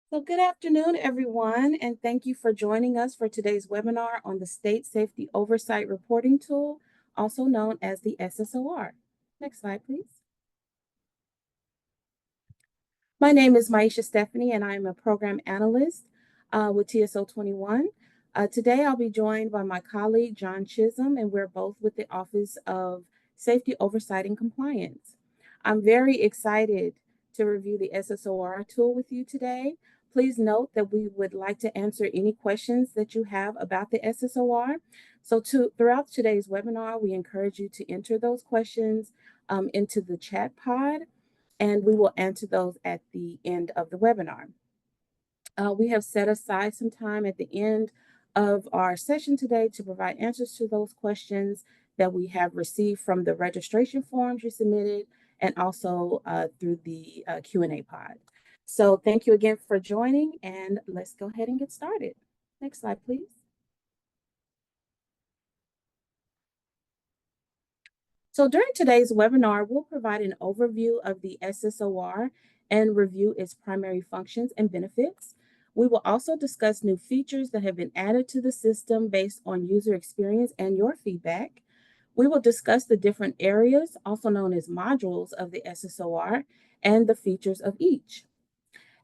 So good afternoon, everyone, and thank you for joining us for today's webinar on the State Safety Oversight Reporting Tool, also known as the SSOR. Next slide, please. My name is Maisha Stephanie, and I am a program analyst with TSO 21. Today, I'll be joined by my colleague, John Chisholm, and we're both with the Office of Safety Oversight and Compliance. I'm very excited to review the SSOR tool with you today. Please note that we would like to answer any questions that you have about the SSOR. So throughout today's webinar, we encourage you to enter those questions into the chat pod, and we will answer those at the end of the webinar. We have set aside some time at the end of our session today to provide answers to those questions that we have received from the registration forms you submitted and also through the Q&A pod. So thank you again for joining, and let's go ahead and get started. Next slide, please. So during today's webinar, we'll provide an overview of the SSOR and review its primary functions and benefits. We will also discuss new features that have been added to the system based on user experience and your feedback. We will discuss the different areas, also known as modules of the SSOR, and the features of each.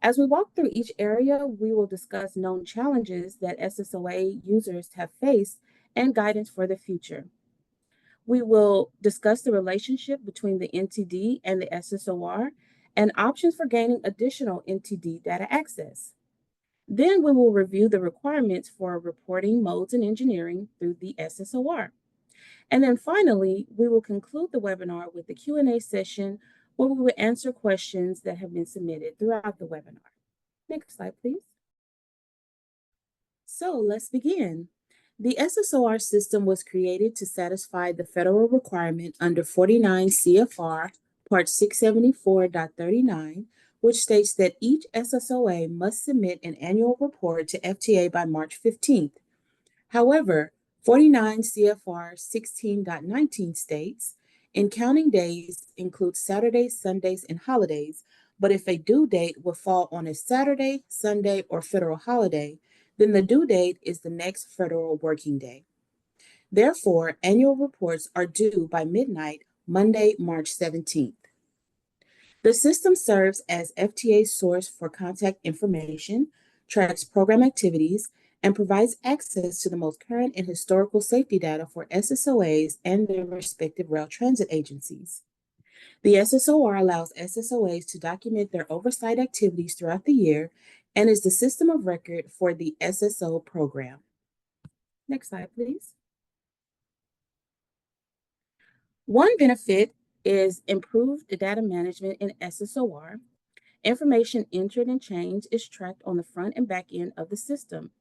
As we walk through each area, we will discuss known challenges that SSOA users have faced and guidance for the future. We will discuss the relationship between the NTD and the SSOR and options for gaining additional NTD data access. Then we will review the requirements for reporting modes and engineering through the SSOR. And then finally, we will conclude the webinar with the Q&A session where we will answer questions that have been submitted throughout the webinar. Next slide, please. So let's begin. The SSOR system was created to satisfy the federal requirement under 49 CFR Part 674.39, which states that each SSOA must submit an annual report to FTA by March 15th. However, 49 CFR 16.19 states, in counting days includes Saturdays, Sundays, and holidays, but if a due date will fall on a Saturday, Sunday, or federal holiday, then the due date is the next federal working day. Therefore, annual reports are due by midnight, Monday, March 17th. The system serves as FTA's source for contact information, tracks program activities, and provides access to the most current and historical safety data for SSOAs and their respective rail transit agencies. The SSOR allows SSOAs to document their oversight activities throughout the year and is the system of record for the SSO program. Next slide, please. One benefit is improved data management in SSOR. Information entered and changed is tracked on the front and back end of the system.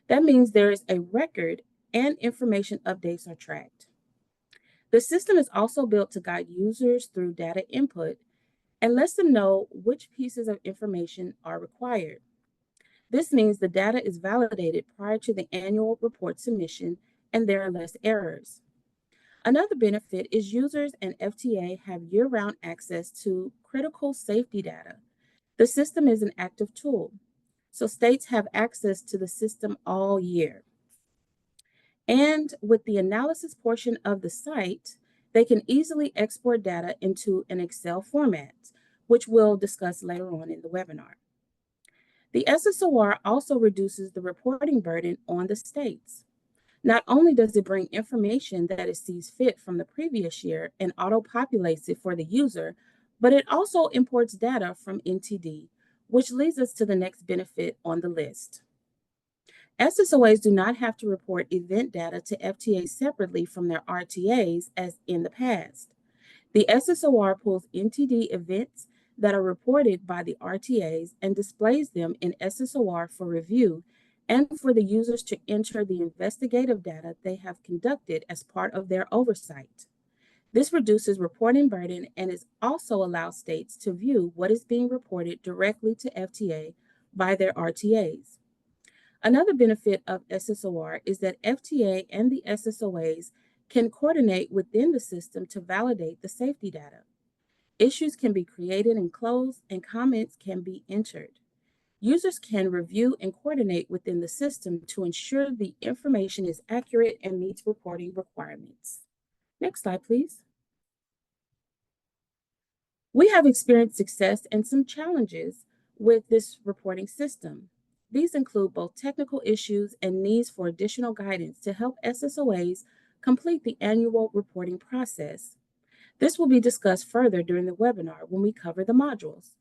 That means there is a record and information updates are tracked. The system is also built to guide users through data input and lets them know which pieces of information are required. This means the data is validated prior to the annual report submission and there are less errors. Another benefit is users and FTA have year-round access to critical safety data. The system is an active tool, so states have access to the system all year. And with the analysis portion of the site, they can easily export data into an Excel format, which we'll discuss later on in the webinar. The SSOR also reduces the reporting burden on the states. Not only does it bring information that it sees fit from the previous year and auto-populates it for the user, but it also imports data from NTD, which leads us to the next benefit on the list. SSOAs do not have to report event data to FTA separately from their RTAs as in the past. The SSOR pulls NTD events that are reported by the RTAs and displays them in SSOR for review and for the users to enter the investigative data they have conducted as part of their oversight. This reduces reporting burden and it also allows states to view what is being reported directly to FTA by their RTAs. Another benefit of SSOR is that FTA and the SSOAs can coordinate within the system to validate the safety data. Issues can be created and closed, and comments can be entered. Users can review and coordinate within the system to ensure the information is accurate and meets reporting requirements. Next slide, please. We have experienced success and some challenges with this reporting system. These include both technical issues and needs for additional guidance to help SSOAs complete the annual reporting process. This will be discussed further during the webinar when we cover the modules.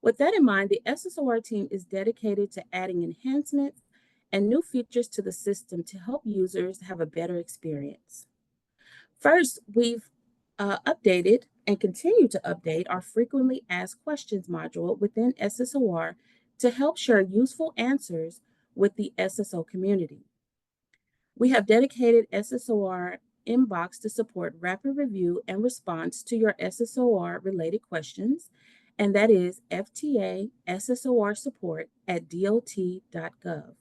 With that in mind, the SSOR team is dedicated to adding enhancements and new features to the system to help users have a better experience. First, we've updated and continue to update our frequently asked questions module within SSOR to help share useful answers with the SSO community. We have dedicated SSOR inbox to support rapid review and response to your SSOR related questions, and that is FTA SSOR support at dot.gov.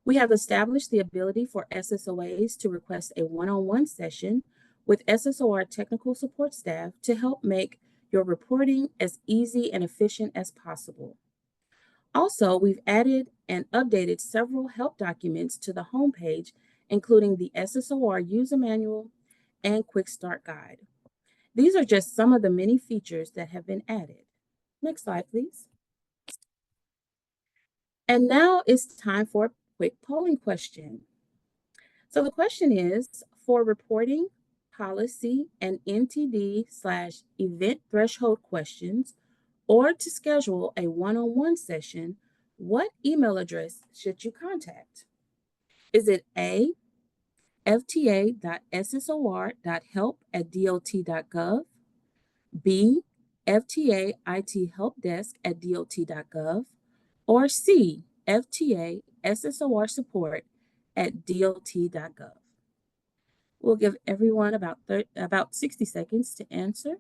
We have established the ability for SSOAs to request a one-on-one session with SSOR technical support staff to help make your reporting as easy and efficient as possible. Also, we've added and updated several help documents to the homepage, including the SSOR user manual and quick start guide. These are just some of the many features that have been added. Next slide, please. And now it's time for a quick polling question. So the question is, for reporting, policy, and NTD/event threshold questions, or to schedule a one-on-one session, what email address should you contact? Is it A, fta.ssor.help@dot.gov, B, fta.ithelpdesk@dot.gov, or C, FTA SSOR support at dot.gov? We'll give everyone about 60 seconds to answer.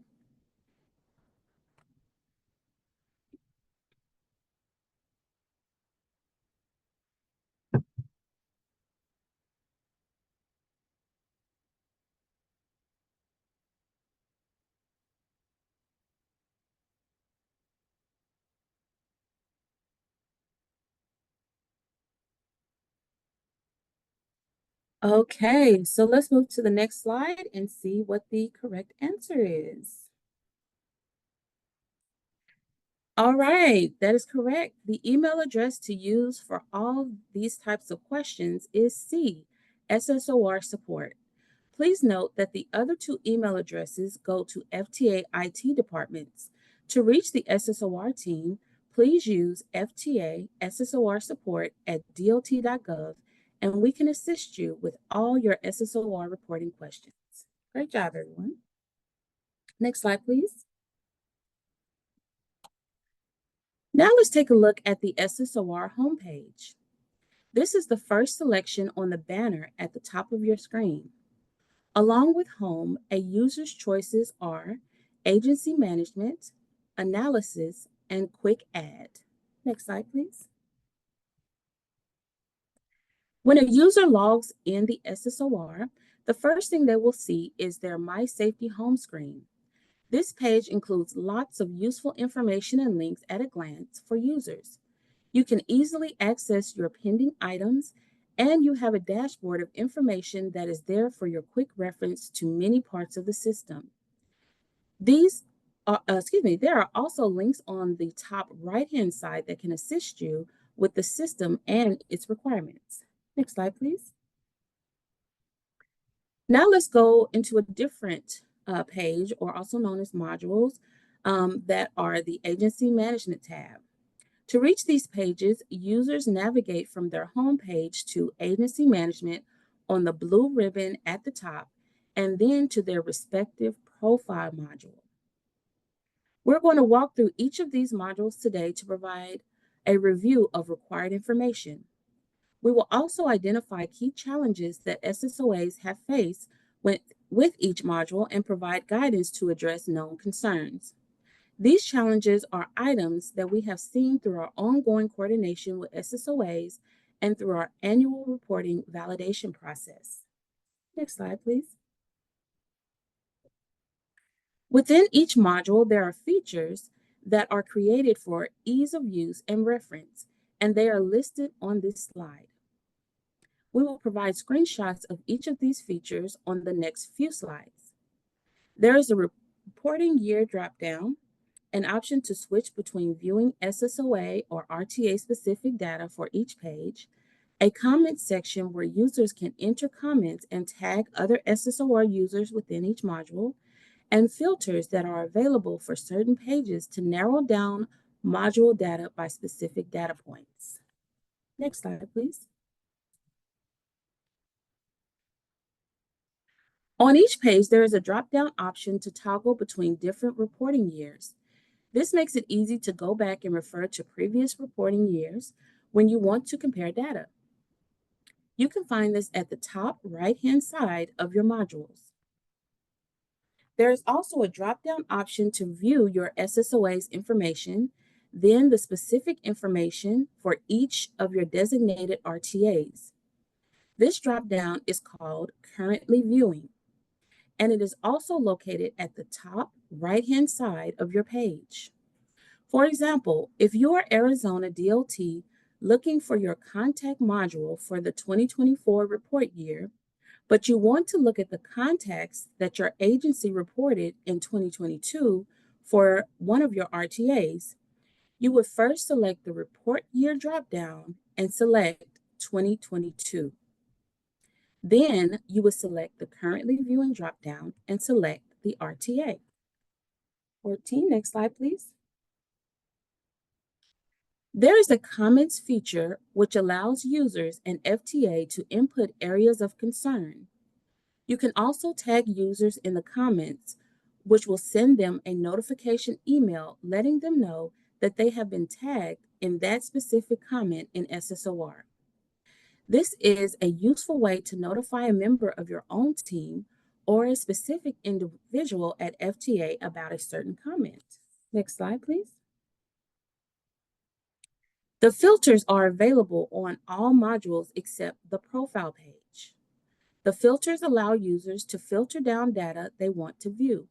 Okay, so let's move to the next slide and see what the correct answer is. All right, that is correct. The email address to use for all these types of questions is C, SSOR support. Please note that the other two email addresses go to FTA IT departments. To reach the SSOR team, please use FTA SSOR support at dot.gov, and we can assist you with all your SSOR reporting questions. Great job, everyone. Next slide, please. Now let's take a look at the SSOR homepage. This is the first selection on the banner at the top of your screen. Along with Home, a user's choices are Agency Management, Analysis, and Quick Add. Next slide, please. When a user logs in the SSOR, the first thing they will see is their My Safety home screen. This page includes lots of useful information and links at a glance for users. You can easily access your pending items, and you have a dashboard of information that is there for your quick reference to many parts of the system. There are also links on the top right-hand side that can assist you with the system and its requirements. Next slide, please. Now let's go into a different page, or also known as modules, that are the Agency Management tab. To reach these pages, users navigate from their home page to Agency Management on the blue ribbon at the top, and then to their respective profile module. We're going to walk through each of these modules today to provide a review of required information. We will also identify key challenges that SSOAs have faced with each module and provide guidance to address known concerns. These challenges are items that we have seen through our ongoing coordination with SSOAs and through our annual reporting validation process. Next slide, please. Within each module, there are features that are created for ease of use and reference, and they are listed on this slide. We will provide screenshots of each of these features on the next few slides. There is a reporting year dropdown, an option to switch between viewing SSOA or RTA specific data for each page, a comment section where users can enter comments and tag other SSOR users within each module, and filters that are available for certain pages to narrow down module data by specific data points. Next slide, please. On each page, there is a drop-down option to toggle between different reporting years. This makes it easy to go back and refer to previous reporting years when you want to compare data. You can find this at the top right-hand side of your modules. There is also a drop-down option to view your SSOA's information, then the specific information for each of your designated RTAs. This drop-down is called Currently Viewing, and it is also located at the top right-hand side of your page. For example, if you are Arizona DOT looking for your contact module for the 2024 report year, but you want to look at the contacts that your agency reported in 2022 for one of your RTAs, you would first select the report year dropdown and select 2022. Then you would select the currently viewing dropdown and select the RTA. 14, next slide, please. There is a comments feature which allows users and FTA to input areas of concern. You can also tag users in the comments, which will send them a notification email letting them know that they have been tagged in that specific comment in SSOR. This is a useful way to notify a member of your own team or a specific individual at FTA about a certain comment. Next slide, please. The filters are available on all modules except the profile page. The filters allow users to filter down data they want to view.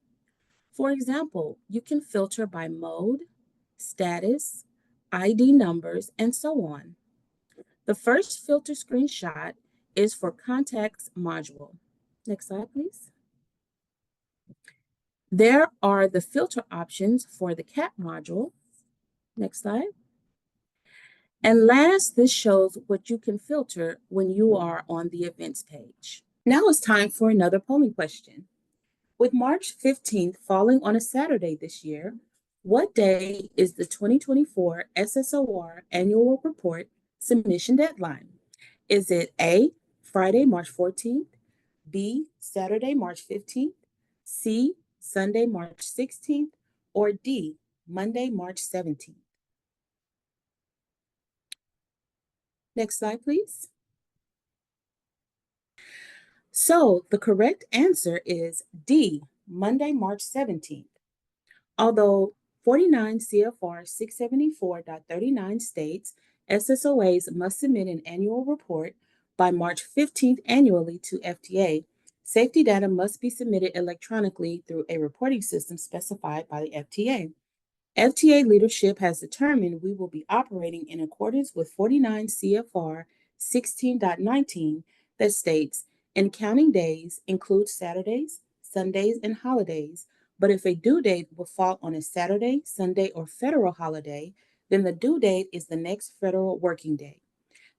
For example, you can filter by mode, status, ID numbers, and so on. The first filter screenshot is for Contacts module. Next slide, please. There are the filter options for the CAP module. Next slide. And last, this shows what you can filter when you are on the events page. Now it's time for another polling question. With March 15th falling on a Saturday this year, what day is the 2024 SSOR annual report submission deadline? Is it A, Friday, March 14th, B, Saturday, March 15th, C, Sunday, March 16th, or D, Monday, March 17th? Next slide, please. So the correct answer is D, Monday, March 17th. Although 49 CFR 674.39 states SSOAs must submit an annual report by March 15th annually to FTA, safety data must be submitted electronically through a reporting system specified by the FTA. FTA leadership has determined we will be operating in accordance with 49 CFR 16.19 that states, in counting days includes Saturdays, Sundays, and holidays, but if a due date will fall on a Saturday, Sunday, or federal holiday, then the due date is the next federal working day.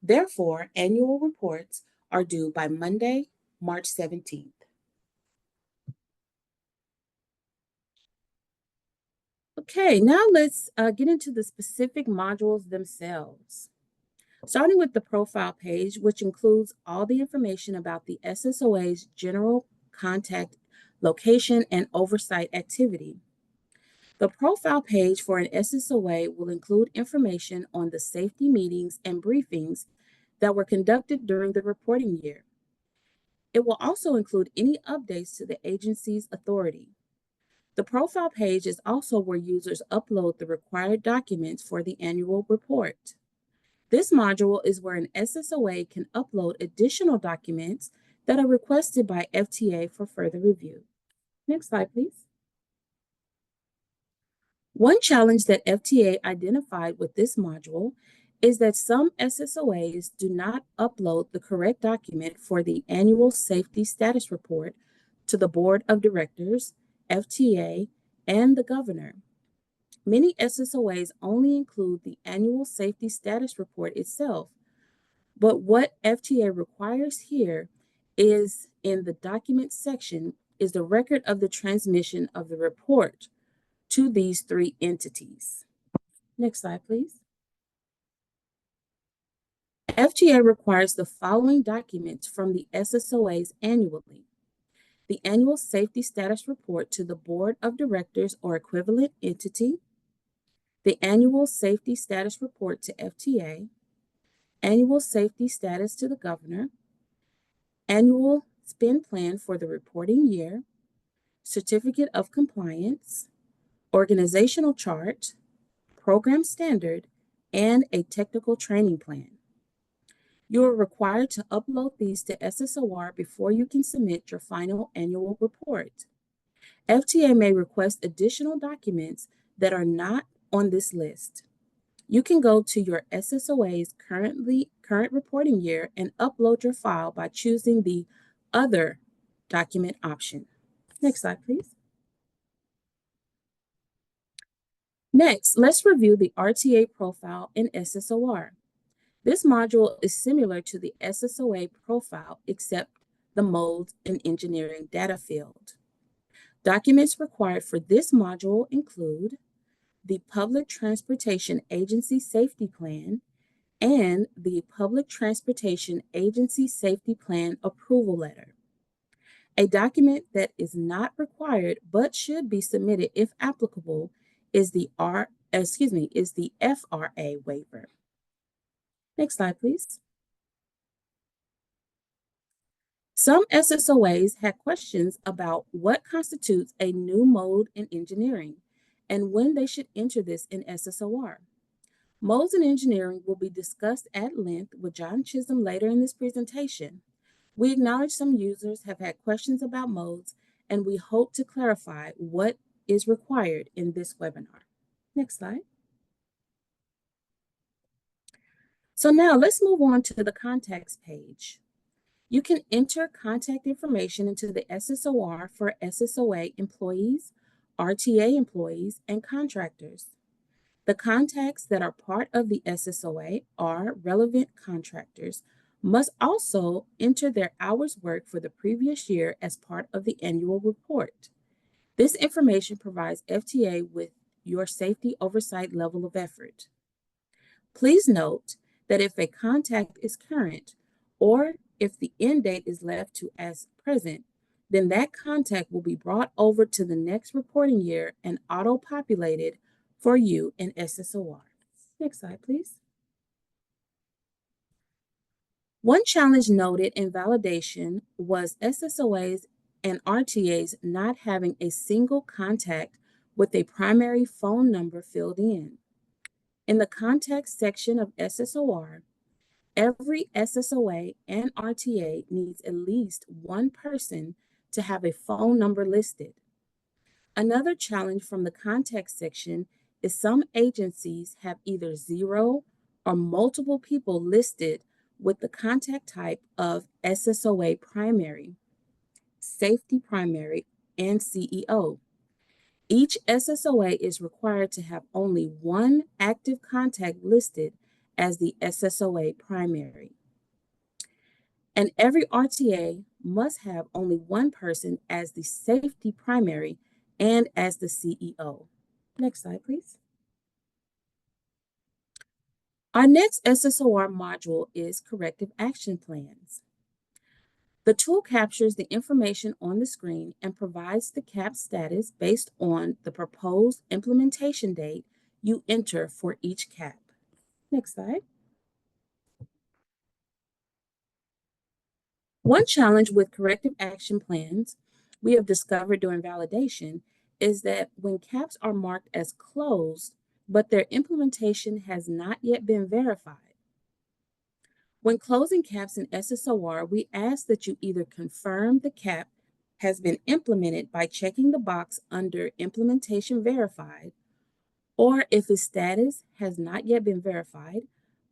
Therefore, annual reports are due by Monday, March 17th. Okay, now let's get into the specific modules themselves. Starting with the profile page, which includes all the information about the SSOA's general contact location and oversight activity. The profile page for an SSOA will include information on the safety meetings and briefings that were conducted during the reporting year. It will also include any updates to the agency's authority. The profile page is also where users upload the required documents for the annual report. This module is where an SSOA can upload additional documents that are requested by FTA for further review. Next slide, please. One challenge that FTA identified with this module is that some SSOAs do not upload the correct document for the annual safety status report to the Board of Directors, FTA, and the Governor. Many SSOAs only include the annual safety status report itself, but what FTA requires here is in the document section is the record of the transmission of the report to these three entities. Next slide, please. FTA requires the following documents from the SSOAs annually: the annual safety status report to the Board of Directors or equivalent entity, the annual safety status report to FTA, annual safety status to the Governor, annual spend plan for the reporting year, certificate of compliance, organizational chart, program standard, and a technical training plan. You are required to upload these to SSOR before you can submit your final annual report. FTA may request additional documents that are not on this list. You can go to your SSOA's current reporting year and upload your file by choosing the Other document option. Next slide, please. Next, let's review the RTA profile in SSOR. This module is similar to the SSOA profile, except the modes and engineering data field. Documents required for this module include the Public Transportation Agency Safety Plan and the Public Transportation Agency Safety Plan Approval Letter. A document that is not required but should be submitted if applicable is the FRA waiver. Next slide, please. Some SSOAs had questions about what constitutes a new mode in engineering and when they should enter this in SSOR. Modes in engineering will be discussed at length with John Chisholm later in this presentation. We acknowledge some users have had questions about modes, and we hope to clarify what is required in this webinar. Next slide. So now let's move on to the contacts page. You can enter contact information into the SSOR for SSOA employees, RTA employees, and contractors. The contacts that are part of the SSOA are relevant contractors must also enter their hours worked for the previous year as part of the annual report. This information provides FTA with your safety oversight level of effort. Please note that if a contact is current or if the end date is left to as present, then that contact will be brought over to the next reporting year and auto-populated for you in SSOR. Next slide, please. One challenge noted in validation was SSOAs and RTAs not having a single contact with a primary phone number filled in. In the contact section of SSOR, every SSOA and RTA needs at least one person to have a phone number listed. Another challenge from the contact section is some agencies have either zero or multiple people listed with the contact type of SSOA primary, safety primary, and CEO. Each SSOA is required to have only one active contact listed as the SSOA primary. And every RTA must have only one person as the safety primary and as the CEO. Next slide, please. Our next SSOR module is corrective action plans. The tool captures the information on the screen and provides the CAP status based on the proposed implementation date you enter for each CAP. Next slide. One challenge with corrective action plans we have discovered during validation is that when CAPs are marked as closed, but their implementation has not yet been verified. When closing CAPs in SSOR, we ask that you either confirm the CAP has been implemented by checking the box under Implementation Verified, or if its status has not yet been verified,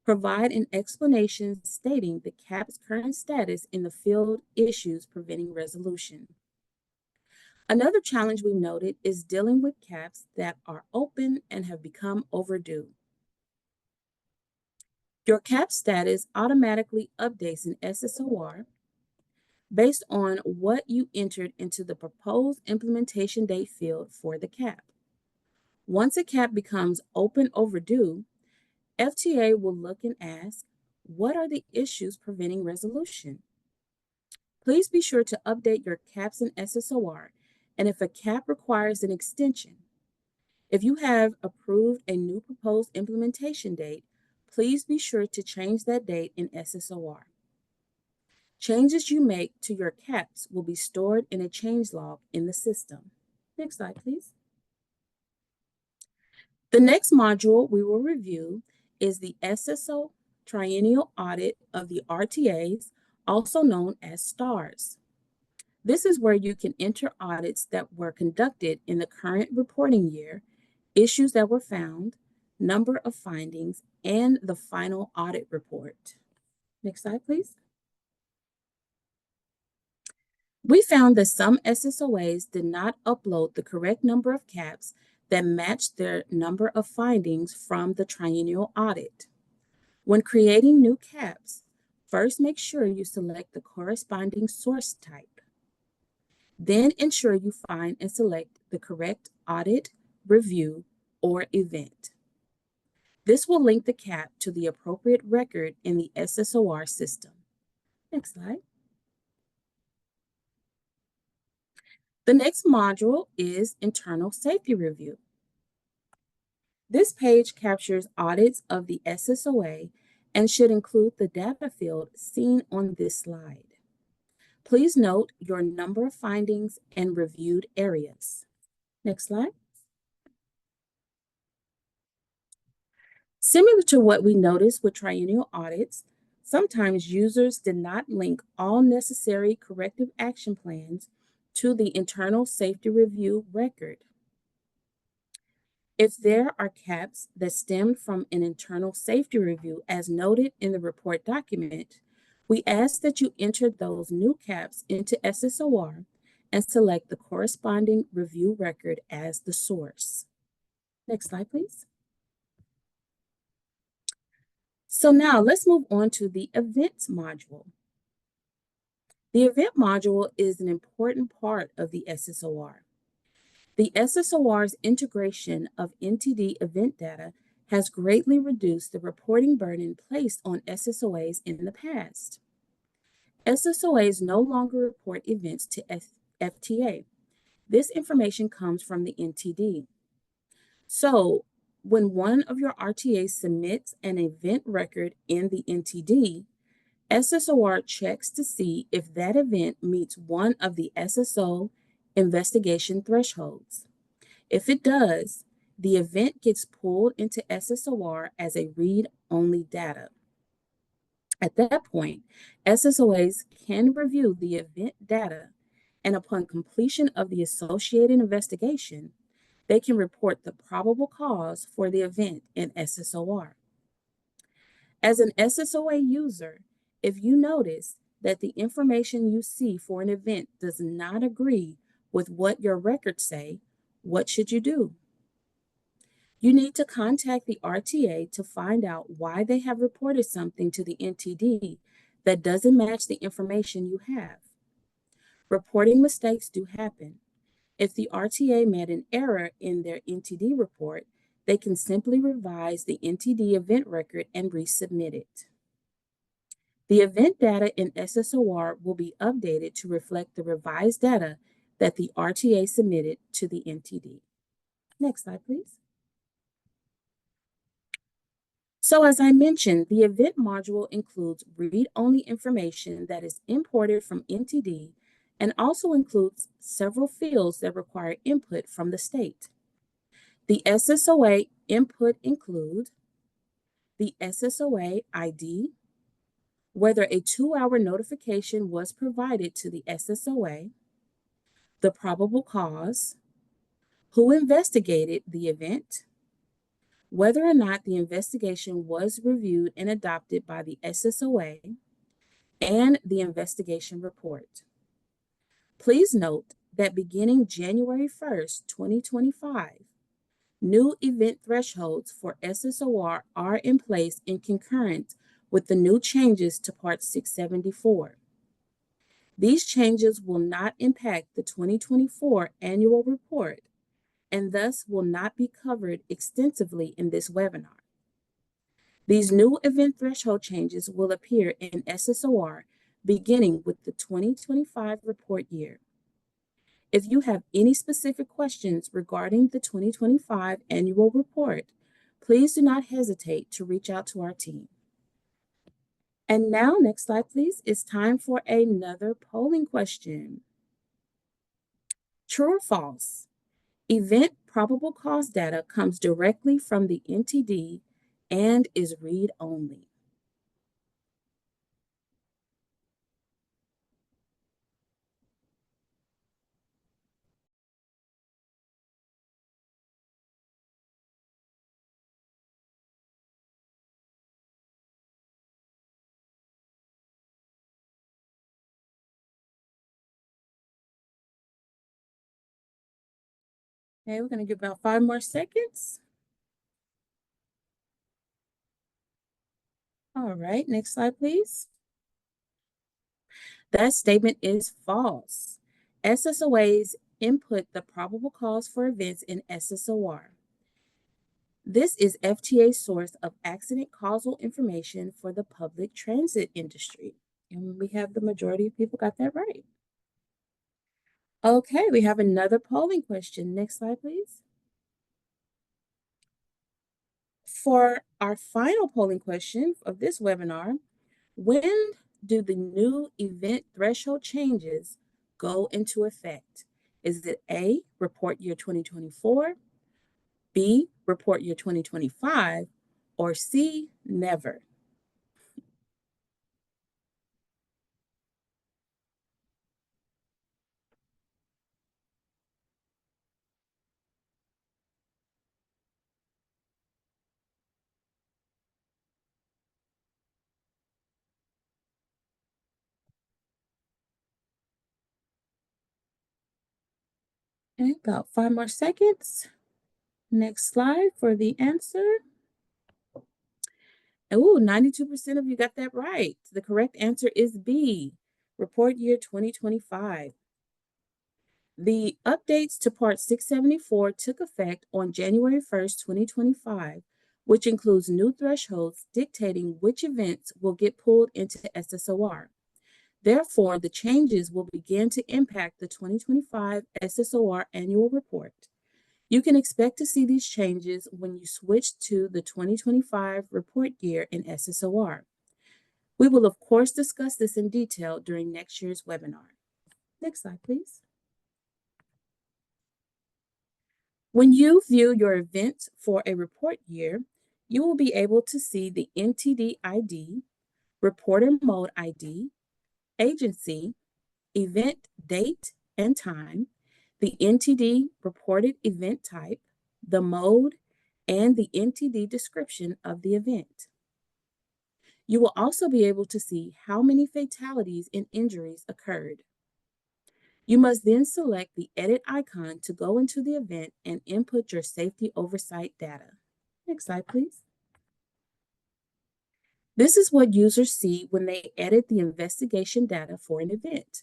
provide an explanation stating the CAP's current status in the field issues preventing resolution. Another challenge we noted is dealing with CAPs that are open and have become overdue. Your CAP status automatically updates in SSOR based on what you entered into the proposed implementation date field for the CAP. Once a CAP becomes open overdue, FTA will look and ask, what are the issues preventing resolution? Please be sure to update your CAPs in SSOR, and if a CAP requires an extension, if you have approved a new proposed implementation date, please be sure to change that date in SSOR. Changes you make to your CAPs will be stored in a change log in the system. Next slide, please. The next module we will review is the SSO Triennial Audit of the RTAs, also known as STARS. This is where you can enter audits that were conducted in the current reporting year, issues that were found, number of findings, and the final audit report. Next slide, please. We found that some SSOAs did not upload the correct number of CAPs that matched their number of findings from the triennial audit. When creating new CAPs, first make sure you select the corresponding source type. Then ensure you find and select the correct audit, review, or event. This will link the CAP to the appropriate record in the SSOR system. Next slide. The next module is Internal Safety Review. This page captures audits of the SSOA and should include the data field seen on this slide. Please note your number of findings and reviewed areas. Next slide. Similar to what we noticed with triennial audits, sometimes users did not link all necessary corrective action plans to the Internal Safety Review record. If there are CAPs that stemmed from an internal safety review as noted in the report document, we ask that you enter those new CAPs into SSOR and select the corresponding review record as the source. Next slide, please. So now let's move on to the events module. The event module is an important part of the SSOR. The SSOR's integration of NTD event data has greatly reduced the reporting burden placed on SSOAs in the past. SSOAs no longer report events to FTA. This information comes from the NTD. So, when one of your RTAs submits an event record in the NTD, SSOR checks to see if that event meets one of the SSO investigation thresholds. If it does, the event gets pulled into SSOR as a read-only data. At that point, SSOAs can review the event data, and upon completion of the associated investigation, they can report the probable cause for the event in SSOR. As an SSOA user, if you notice that the information you see for an event does not agree with what your records say, what should you do? You need to contact the RTA to find out why they have reported something to the NTD that doesn't match the information you have. Reporting mistakes do happen. If the RTA made an error in their NTD report, they can simply revise the NTD event record and resubmit it. The event data in SSOR will be updated to reflect the revised data that the RTA submitted to the NTD. Next slide, please. So as I mentioned, the event module includes read-only information that is imported from NTD and also includes several fields that require input from the state. The SSOA input include the SSOA ID, whether a 2-hour notification was provided to the SSOA, the probable cause, who investigated the event, whether or not the investigation was reviewed and adopted by the SSOA, and the investigation report. Please note that beginning January 1st, 2025, new event thresholds for SSOR are in place in concurrence with the new changes to Part 674. These changes will not impact the 2024 annual report and thus will not be covered extensively in this webinar. These new event threshold changes will appear in SSOR beginning with the 2025 report year. If you have any specific questions regarding the 2025 annual report, please do not hesitate to reach out to our team. And now, next slide, please. It's time for another polling question. True or false? Event probable cause data comes directly from the NTD and is read-only. Okay, we're going to give about 5 more seconds. All right, next slide, please. That statement is false. SSOAs input the probable cause for events in SSOR. This is FTA's source of accident causal information for the public transit industry. And we have the majority of people got that right. Okay, we have another polling question. Next slide, please. For our final polling question of this webinar, when do the new event threshold changes go into effect? Is it A, report year 2024, B, report year 2025, or C, never? Okay, about 5 more seconds. Next slide for the answer. Oh, 92% of you got that right. The correct answer is B, report year 2025. The updates to Part 674 took effect on January 1st, 2025, which includes new thresholds dictating which events will get pulled into SSOR. Therefore, the changes will begin to impact the 2025 SSOR annual report. You can expect to see these changes when you switch to the 2025 report year in SSOR. We will, of course, discuss this in detail during next year's webinar. Next slide, please. When you view your event for a report year, you will be able to see the NTD ID, reporter mode ID, agency, event date and time, the NTD reported event type, the mode, and the NTD description of the event. You will also be able to see how many fatalities and injuries occurred. You must then select the edit icon to go into the event and input your safety oversight data. Next slide, please. This is what users see when they edit the investigation data for an event.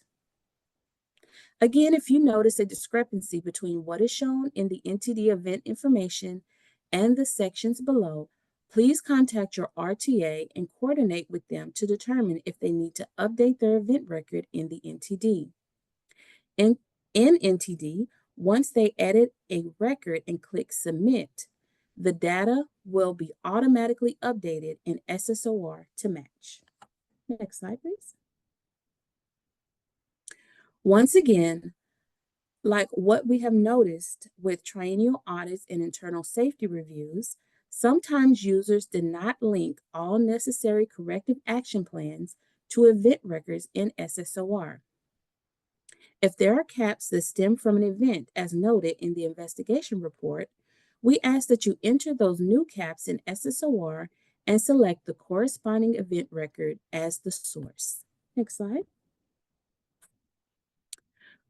Again, if you notice a discrepancy between what is shown in the NTD event information and the sections below, please contact your RTA and coordinate with them to determine if they need to update their event record in the NTD. In NTD, once they edit a record and click Submit, the data will be automatically updated in SSOR to match. Next slide, please. Once again, like what we have noticed with triennial audits and internal safety reviews, sometimes users did not link all necessary corrective action plans to event records in SSOR. If there are caps that stem from an event as noted in the investigation report, We ask that you enter those new caps in SSOR and select the corresponding event record as the source. Next slide.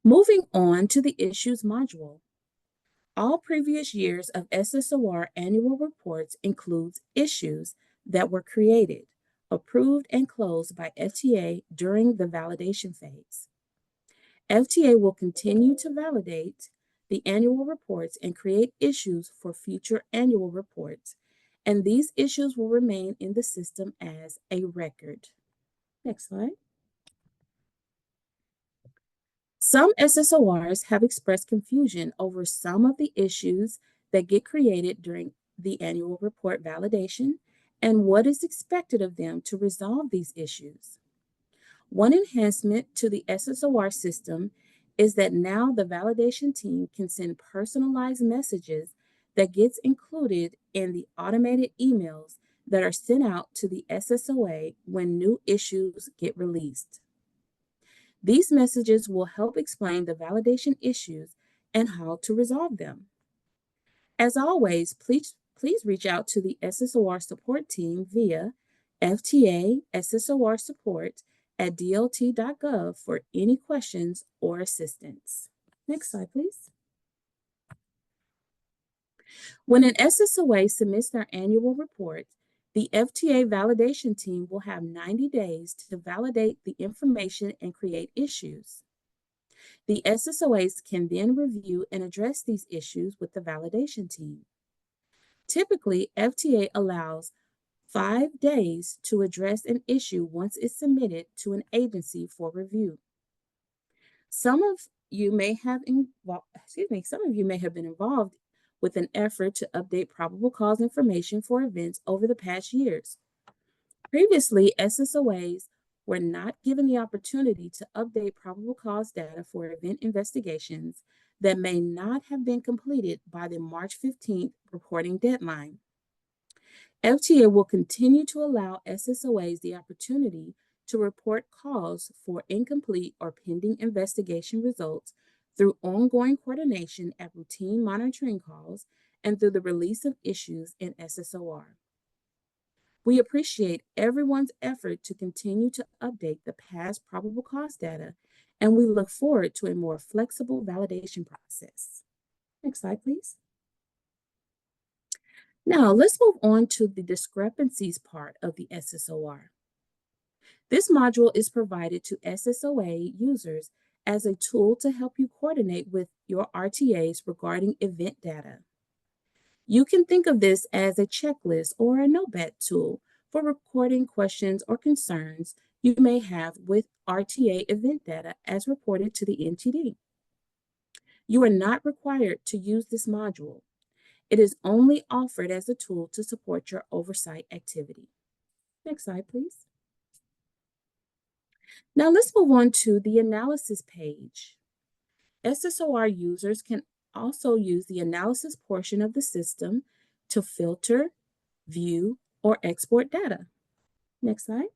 Moving on to the issues module. All previous years of SSOR annual reports includes issues that were created, approved, and closed by FTA during the validation phase. FTA will continue to validate the annual reports and create issues for future annual reports, and these issues will remain in the system as a record. Next slide. Some SSORs have expressed confusion over some of the issues that get created during the annual report validation and what is expected of them to resolve these issues. One enhancement to the SSOR system is that now the validation team can send personalized messages that gets included in the automated emails that are sent out to the SSOA when new issues get released. These messages will help explain the validation issues and how to resolve them. As always, please reach out to the SSOR support team via FTA SSOR support at dlt.gov for any questions or assistance. Next slide, please. When an SSOA submits their annual report, the FTA validation team will have 90 days to validate the information and create issues. The SSOAs can then review and address these issues with the validation team. Typically, FTA allows 5 days to address an issue once it's submitted to an agency for review. Some of you may have been involved with an effort to update probable cause information for events over the past years. Previously, SSOAs were not given the opportunity to update probable cause data for event investigations that may not have been completed by the March 15th reporting deadline. FTA will continue to allow SSOAs the opportunity to report calls for incomplete or pending investigation results through ongoing coordination at routine monitoring calls and through the release of issues in SSOR. We appreciate everyone's effort to continue to update the past probable cause data, and we look forward to a more flexible validation process. Next slide, please. Now, let's move on to the discrepancies part of the SSOR. This module is provided to SSOA users as a tool to help you coordinate with your RTAs regarding event data. You can think of this as a checklist or a notepad tool for recording questions or concerns you may have with RTA event data as reported to the NTD. You are not required to use this module. It is only offered as a tool to support your oversight activity. Next slide, please. Now let's move on to the analysis page. SSOR users can also use the analysis portion of the system to filter, view, or export data. Next slide.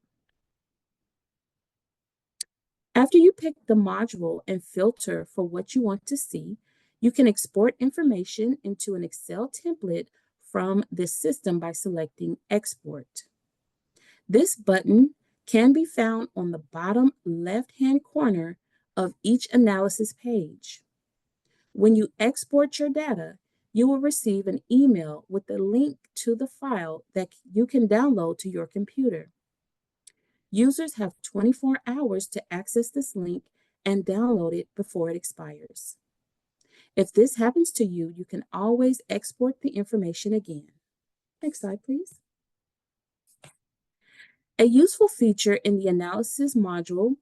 After you pick the module and filter for what you want to see, you can export information into an Excel template from this system by selecting Export. This button can be found on the bottom left-hand corner of each analysis page. When you export your data, you will receive an email with a link to the file that you can download to your computer. Users have 24 hours to access this link and download it before it expires. If this happens to you, you can always export the information again. Next slide, please. A useful feature in the analysis module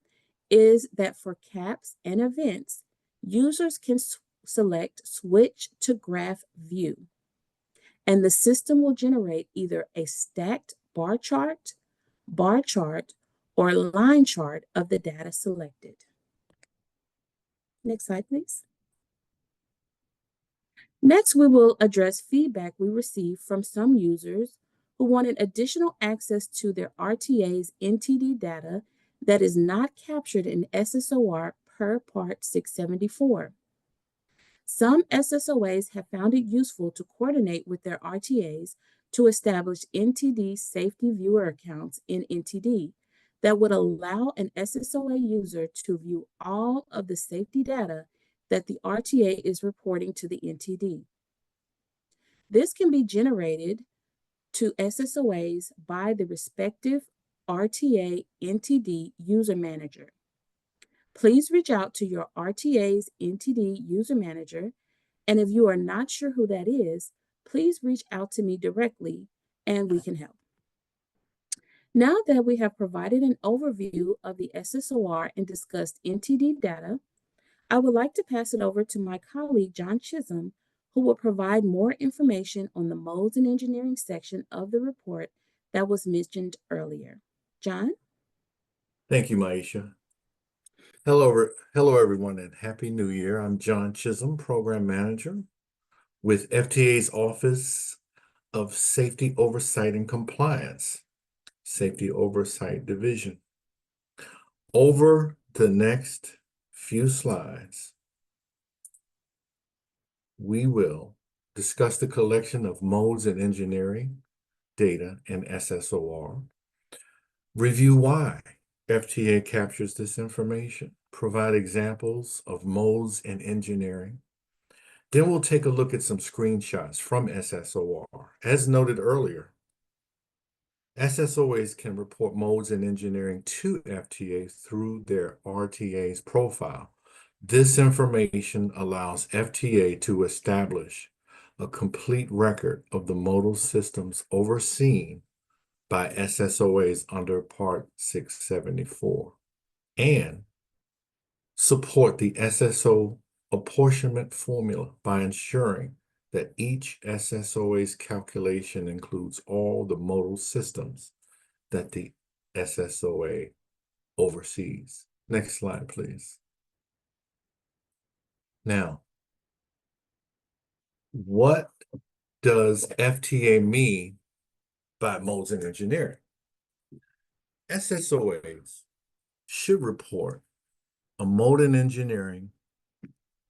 is that for CAPs and events, users can select Switch to Graph View, and the system will generate either a stacked bar chart, or line chart of the data selected. Next slide, please. Next, we will address feedback we received from some users who wanted additional access to their RTA's NTD data that is not captured in SSOR per Part 674. Some SSOAs have found it useful to coordinate with their RTAs to establish NTD safety viewer accounts in NTD that would allow an SSOA user to view all of the safety data that the RTA is reporting to the NTD. This can be generated to SSOAs by the respective RTA NTD user manager. Please reach out to your RTA's NTD user manager, and if you are not sure who that is, please reach out to me directly and we can help. Now that we have provided an overview of the SSOR and discussed NTD data, I would like to pass it over to my colleague, John Chisholm, who will provide more information on the modes and engineering section of the report that was mentioned earlier. John? Thank you, Maisha. Hello, everyone, and Happy New Year. I'm John Chisholm, Program Manager with FTA's Office of Safety Oversight and Compliance, Safety Oversight Division. Over the next few slides, we will discuss the collection of modes and engineering data in SSOR, review why FTA captures this information, provide examples of modes and engineering. Then we'll take a look at some screenshots from SSOR. As noted earlier, SSOAs can report modes and engineering to FTA through their RTA's profile. This information allows FTA to establish a complete record of the modal systems overseen by SSOAs under Part 674 and support the SSO apportionment formula by ensuring that each SSOA's calculation includes all the modal systems that the SSOA oversees. Next slide, please. Now, what does FTA mean by modes and engineering? SSOAs should report a mode in engineering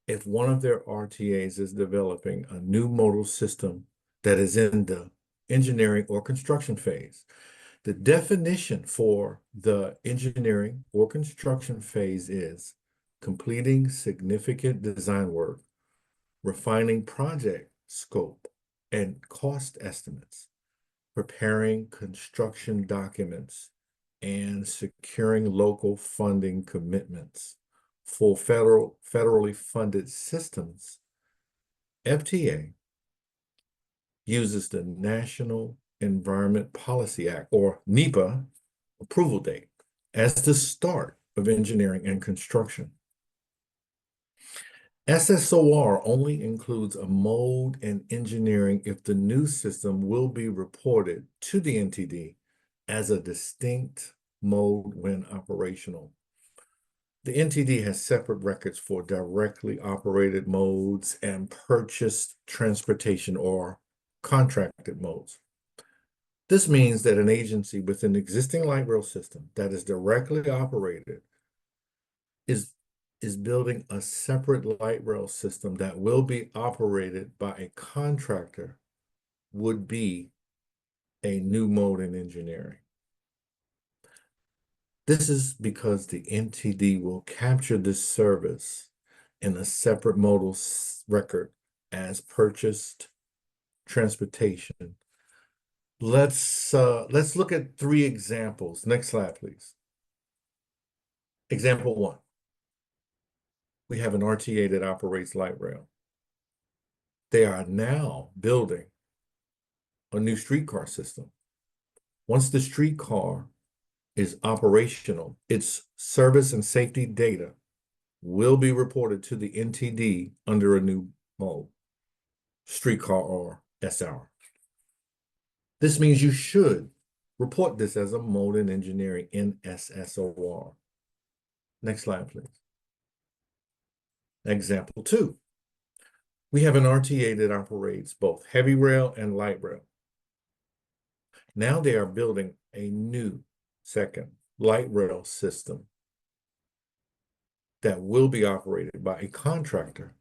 if one of their RTAs is developing a new modal system that is in the engineering or construction phase. The definition for the engineering or construction phase is completing significant design work, refining project scope and cost estimates, preparing construction documents, and securing local funding commitments. For federally funded systems, FTA uses the National Environment Policy Act, or NEPA, approval date as the start of engineering and construction. SSOR only includes a mode in engineering if the new system will be reported to the NTD as a distinct mode when operational. The NTD has separate records for directly operated modes and purchased transportation or contracted modes. This means that an agency with an existing light rail system that is directly operated is building a separate light rail system that will be operated by a contractor would be a new mode in engineering. This is because the NTD will capture this service in a separate modal record as purchased transportation. Let's look at 3 examples. Next slide, please. Example 1. We have an RTA that operates light rail. They are now building a new streetcar system. Once the streetcar is operational, its service and safety data will be reported to the NTD under a new mode, streetcar or SR. This means you should report this as a mode in engineering in SSOR. Next slide, please. Example 2. We have an RTA that operates both heavy rail and light rail. Now they are building a new second light rail system that will be operated by a contractor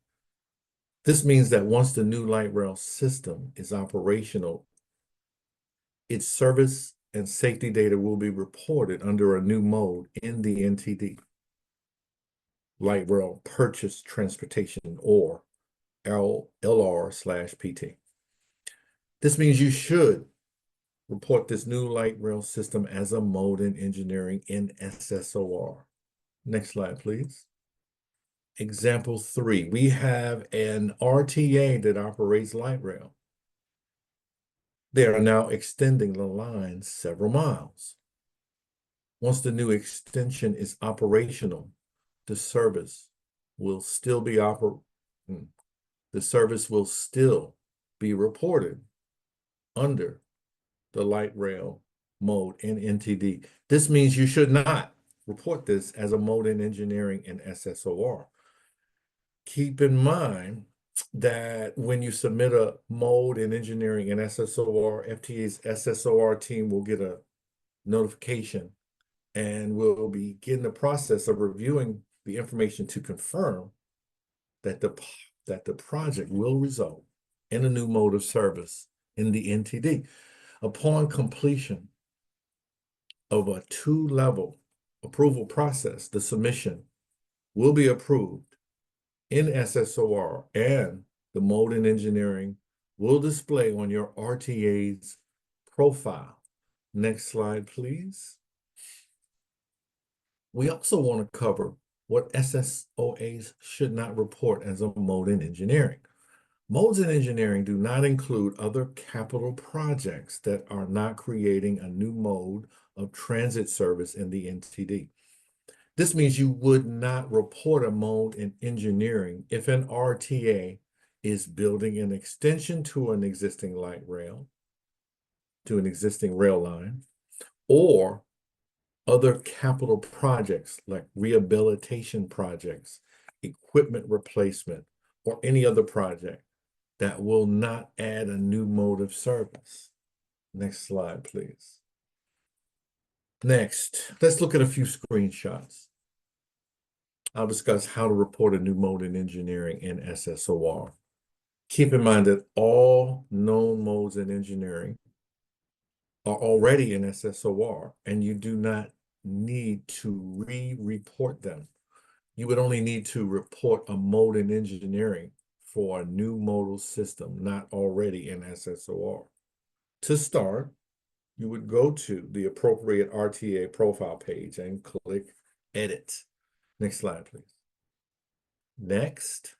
This means that once the new light rail system is operational, its service and safety data will be reported under a new mode in the NTD, Light Rail Purchase Transportation, or LR/PT. This means you should report this new light rail system as a mode in engineering in SSOR. Next slide, please. Example 3, we have an RTA that operates light rail. They are now extending the line several miles. Once the new extension is operational, the service will still be reported under the light rail mode in NTD. This means you should not report this as a mode in engineering in SSOR. Keep in mind that when you submit a mode in engineering in SSOR, FTA's SSOR team will get a notification and will begin the process of reviewing the information to confirm that the project will result in a new mode of service in the NTD. Upon completion of a 2-level approval process, the submission will be approved in SSOR, and the mode in engineering will display on your RTA's profile. Next slide, please. We also want to cover what SSOAs should not report as a mode in engineering. Modes in engineering do not include other capital projects that are not creating a new mode of transit service in the NTD. This means you would not report a mode in engineering if an RTA is building an extension to an existing light rail, to an existing rail line, or other capital projects like rehabilitation projects, equipment replacement, or any other project that will not add a new mode of service. Next slide, please. Next, let's look at a few screenshots. I'll discuss how to report a new mode in engineering in SSOR. Keep in mind that all known modes in engineering are already in SSOR, and you do not need to re-report them. You would only need to report a mode in engineering for a new modal system not already in SSOR. To start, you would go to the appropriate RTA profile page and click Edit. Next slide, please. Next,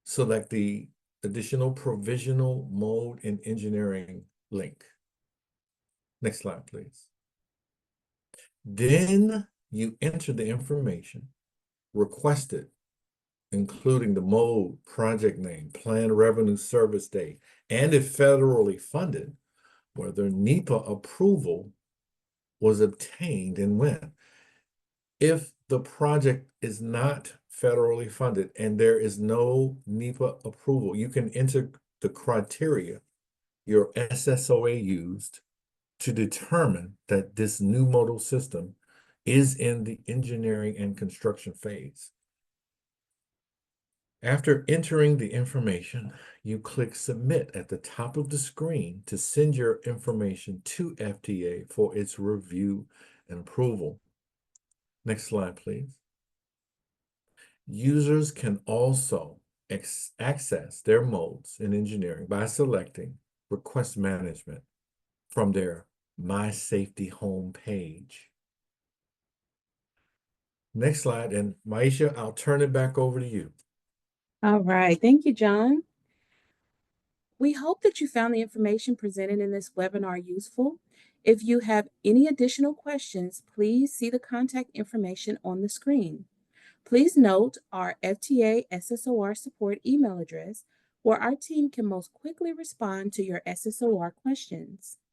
select the additional provisional mode in engineering link. Next slide, please. Then you enter the information requested, including the mode, project name, planned revenue service date, and if federally funded, whether NEPA approval was obtained and when. If the project is not federally funded and there is no NEPA approval, you can enter the criteria your SSOA used to determine that this new modal system is in the engineering and construction phase. After entering the information, you click Submit at the top of the screen to send your information to FTA for its review and approval. Next slide, please. Users can also access their modes in engineering by selecting Request Management from their My Safety home page. Next slide, and Maisha, I'll turn it back over to you. All right. Thank you, John. We hope that you found the information presented in this webinar useful. If you have any additional questions, please see the contact information on the screen. Please note our FTA SSOR support email address, where our team can most quickly respond to your SSOR questions.